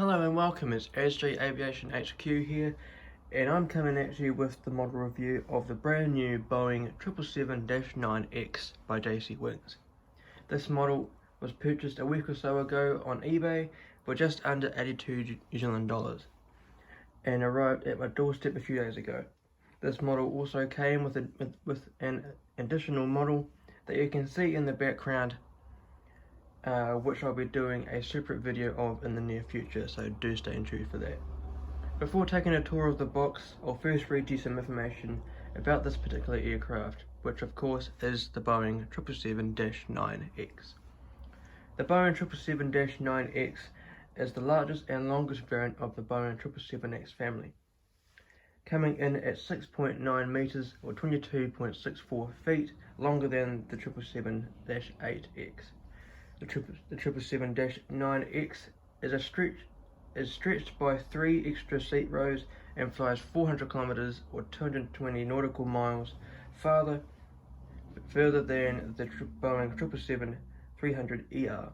Hello and welcome, it's AJ Aviation HQ here, and I'm coming at you with the model review of the brand new Boeing 777-9X by JC Wings. This model was purchased a week or so ago on eBay for just under 82 New Zealand dollars and arrived at my doorstep a few days ago. This model also came with an additional model that you can see in the background, which I'll be doing a separate video of in the near future, so do stay tuned for that. Before taking a tour of the box, I'll first read you some information about this particular aircraft, which of course is the Boeing 777-9X. The Boeing 777-9X is the largest and longest variant of the Boeing 777X family, coming in at 6.9 meters or 22.64 feet longer than the 777-8X. The 777-9X is stretched by 3 extra seat rows and flies 400 kilometers or 220 nautical miles further than the Boeing 777-300ER.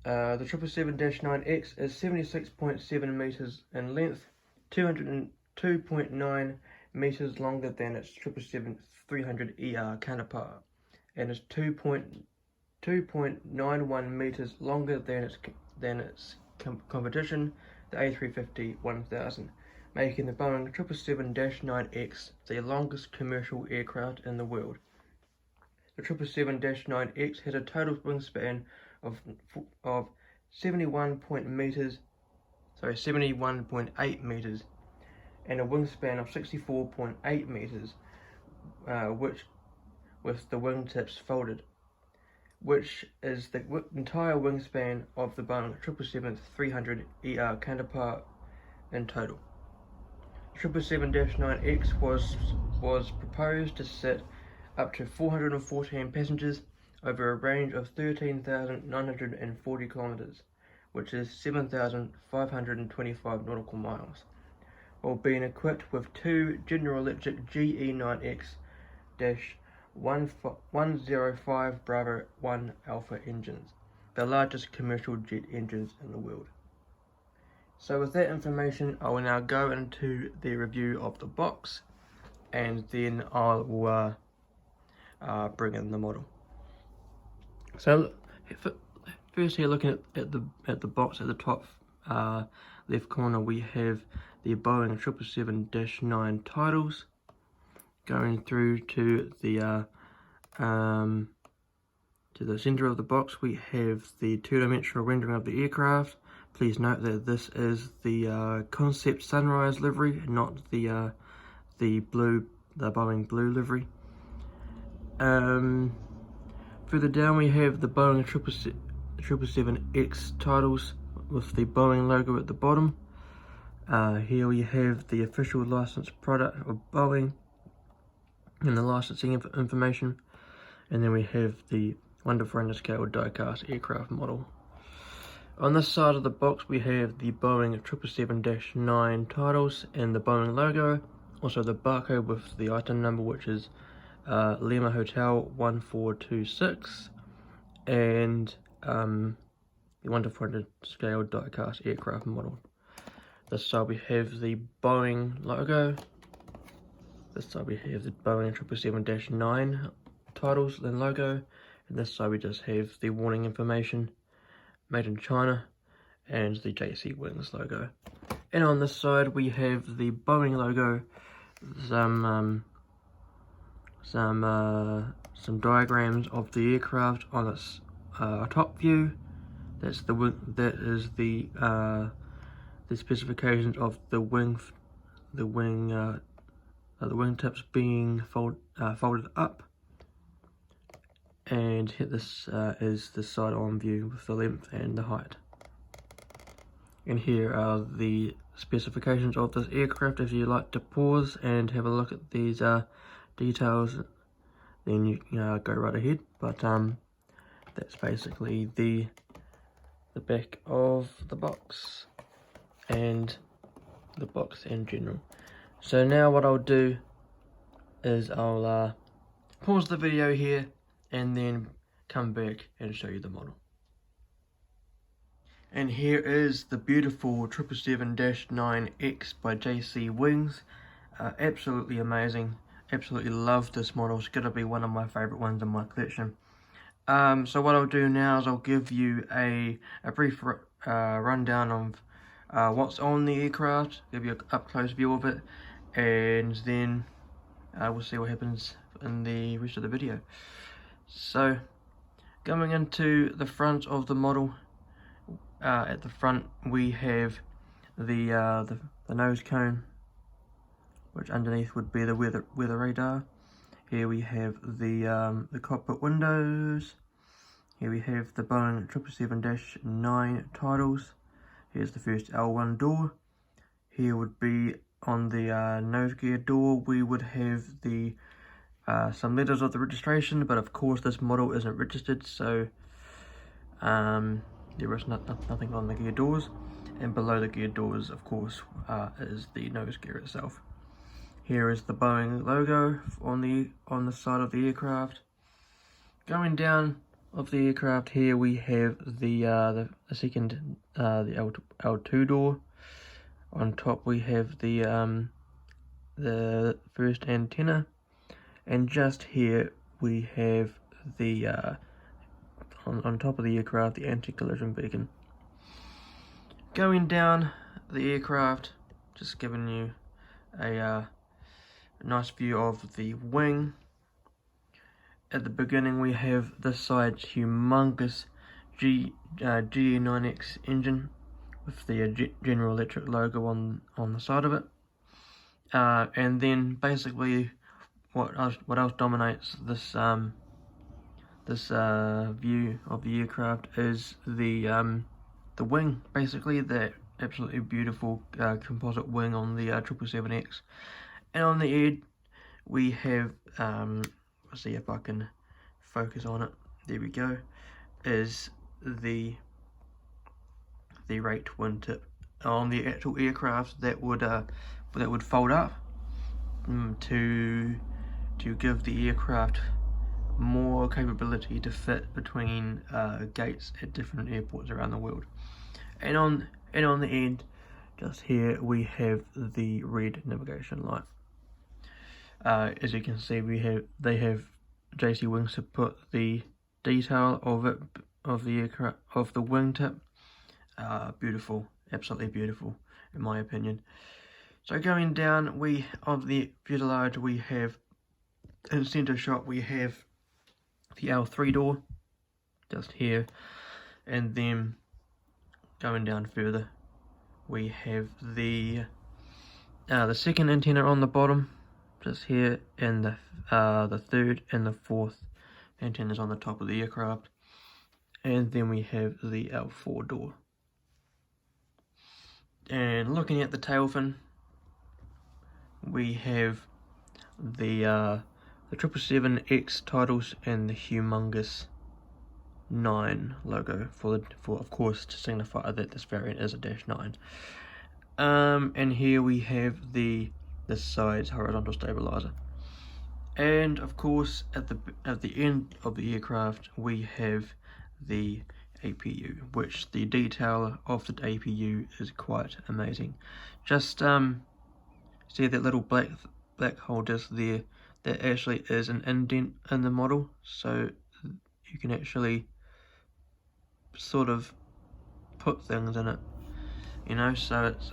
The 777-9X is 76.7 meters in length, 202.9 meters longer than its 777-300ER counterpart, and is 2.91 meters longer than its competition, the A350-1000, making the Boeing 777-9X the longest commercial aircraft in the world. The 777-9X has a total wingspan of 71.8 meters and a wingspan of 64.8 meters, which with the wingtips folded, which is the entire wingspan of the Boeing 777-300ER counterpart in total. 777-9X was proposed to sit up to 414 passengers over a range of 13,940 kilometers, which is 7,525 nautical miles, while being equipped with 2 General Electric GE9X-105 Bravo 1 Alpha engines, the largest commercial jet engines in the world. So with that information, I will now go into the review of the box, and then I will bring in the model. So first here, looking at the box at the top left corner, we have the Boeing 777-9 titles. Going through to the center of the box, we have the two-dimensional rendering of the aircraft. Please note that this is the concept sunrise livery, not the Boeing blue livery. Further down, we have the Boeing 777X titles with the Boeing logo at the bottom. Here we have the official licensed product of Boeing and the licensing information, and then we have the wonderful underscale die-cast aircraft model. On this side of the box, we have the Boeing 777-9 titles and the Boeing logo, also the barcode with the item number, which is Lima Hotel 1426, and the wonderful underscale die-cast aircraft model. This side we have the Boeing logo. This side we have the Boeing 777-9 titles and logo, and this side we just have the warning information, made in China, and the JC Wings logo. And on this side we have the Boeing logo, some diagrams of the aircraft on its top view. That is the specifications of the wingtips being folded up, and this is the side-on view with the length and the height. And here are the specifications of this aircraft. If you like to pause and have a look at these details, then you go right ahead. But that's basically the back of the box and the box in general. So now what I'll do is I'll pause the video here and then come back and show you the model. And here is the beautiful 777-9X by JC Wings. Absolutely amazing. Absolutely love this model. It's going to be one of my favourite ones in my collection. So what I'll do now is I'll give you a brief rundown of what's on the aircraft, give you an up-close view of it, and then we'll see what happens in the rest of the video. So, going into the front of the model, at the front we have the nose cone, which underneath would be the weather radar. Here we have the cockpit windows. Here we have the Boeing 777-9 titles. Here's the first L1 door. Here would be on the nose gear door, we would have the some letters of the registration, but of course this model isn't registered, so there is nothing on the gear doors. And below the gear doors, of course, is the nose gear itself. Here is the Boeing logo on the side of the aircraft. Going down of the aircraft, here we have the second the L2 door. On top we have the first antenna, and just here we have the on top of the aircraft, the anti-collision beacon. Going down the aircraft, just giving you a nice view of the wing. At the beginning we have this side's humongous GE9X engine with the General Electric logo on the side of it, and then basically what else dominates this view of the aircraft is the wing, basically the absolutely beautiful composite wing on the 777X. And on the edge we have, let's see if I can focus on it, there we go, is the rate wingtip on the actual aircraft that would fold up to give the aircraft more capability to fit between gates at different airports around the world. And on the end, just here, we have the red navigation light. As you can see, they have JC Wings to put the detail of the aircraft, of the wingtip. Beautiful, absolutely beautiful, in my opinion. So going down, of the fuselage, we have in center shot we have the L3 door, just here, and then going down further, we have the second antenna on the bottom, just here, and the third and the fourth antennas on the top of the aircraft, and then we have the L4 door. And looking at the tail fin, we have the 777X titles and the humongous 9 logo for of course to signify that this variant is a -9. And here we have the side's horizontal stabilizer. And of course at the end of the aircraft we have the APU, which the detail of the APU is quite amazing. Just see that little black hole just there, that actually is an indent in the model, so you can actually sort of put things in it, you know. So it's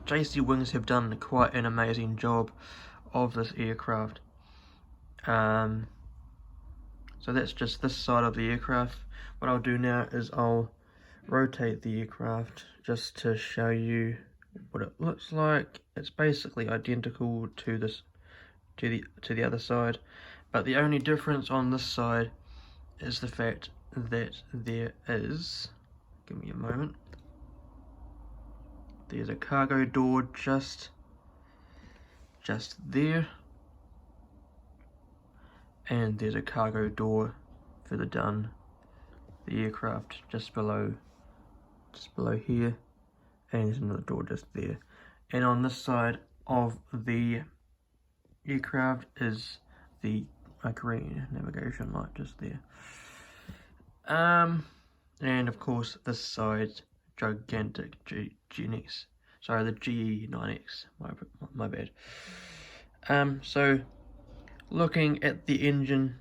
JC Wings have done quite an amazing job of this aircraft. So that's just this side of the aircraft. What I'll do now is I'll rotate the aircraft just to show you what it looks like. It's basically identical to this, to the other side, but the only difference on this side is the fact that there is, give me a moment, there's a cargo door just there, and there's a cargo door further down the aircraft just below here, and there's another door just there. And on this side of the aircraft is the green navigation light just there. And of course this side's GE9X. Sorry, the GE9X. My bad. So looking at the engine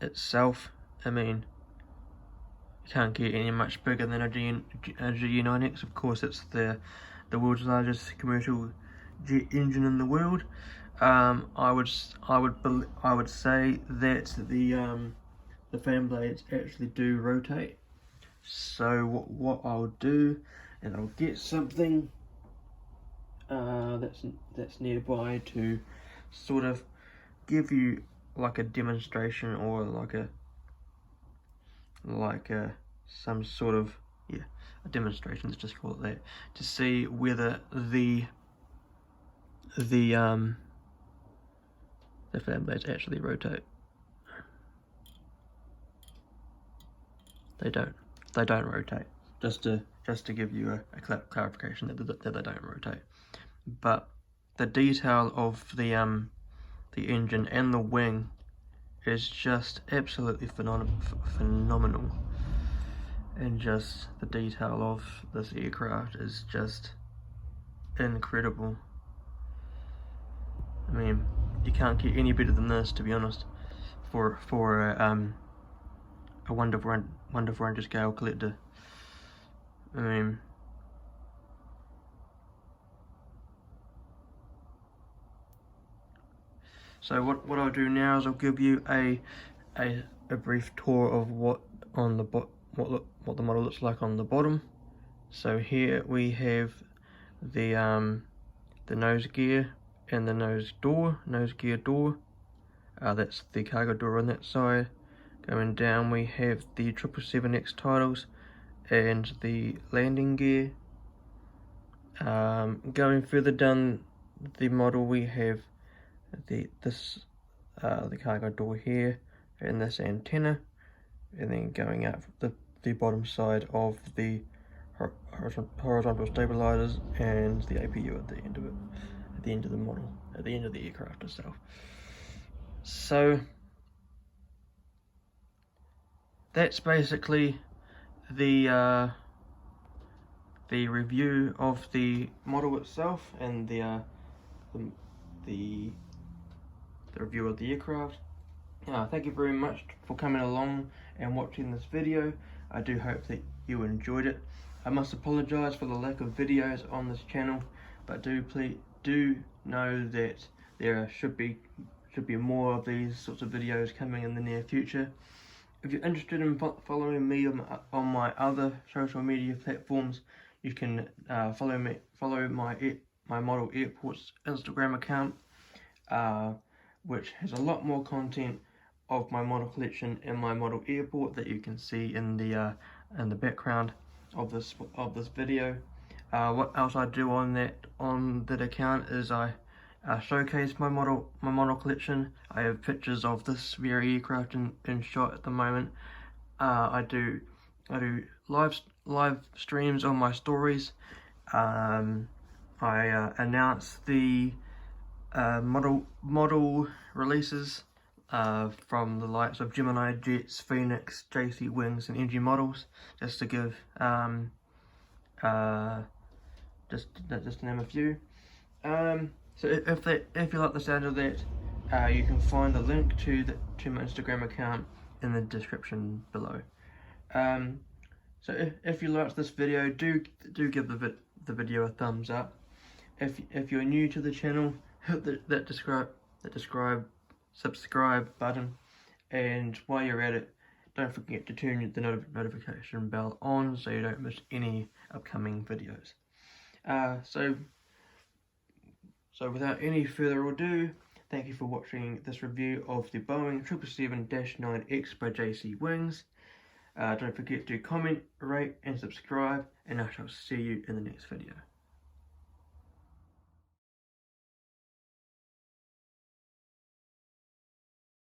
itself, I mean, you can't get any much bigger than a GE9X. Of course, it's the world's largest commercial jet engine in the world. I would say that the fan blades actually do rotate. So what I'll do is I'll get something that's nearby to sort of give you like a demonstration, or some sort of a demonstration, let's just call it that, to see whether the fan blades actually rotate. They don't rotate. Just to give you a clarification that they don't rotate. But the detail of the engine and the wing is just absolutely phenomenal, and just the detail of this aircraft is just incredible. I mean, you can't get any better than this, to be honest, for a wonderful range scale collector. I mean, so what I'll do now is I'll give you a brief tour of what the model looks like on the bottom. So here we have the nose gear and the nose gear door. That's the cargo door on that side. Going down we have the 777X titles and the landing gear. Going further down the model we have the cargo door here and this antenna, and then going up the bottom side of the horizontal stabilizers and the APU at the end of it, at the end of the model, at the end of the aircraft itself. So that's basically the review of the model itself, and the review of the aircraft. Thank you very much for coming along and watching this video. I do hope that you enjoyed it. I must apologise for the lack of videos on this channel, but do know that there should be more of these sorts of videos coming in the near future. If you're interested in following me on my other social media platforms, you can follow my Model Airports Instagram account, which has a lot more content of my model collection and my model airport that you can see in the background of this video. What else I do on that account is I showcase my model collection. I have pictures of this very aircraft in shot at the moment. I do live streams on my stories. I announce the model releases from the likes of Gemini Jets, Phoenix, JC Wings, and NG Models, just to give just to name a few. So if you like the sound of that, you can find the link to my Instagram account in the description below. So if you liked this video, do give the video a thumbs up. If you're new to the channel, hit that subscribe button, and while you're at it, don't forget to turn the notification bell on so you don't miss any upcoming videos. So without any further ado, thank you for watching this review of the Boeing 777-9X by JC Wings. Don't forget to comment, rate and subscribe, and I shall see you in the next video.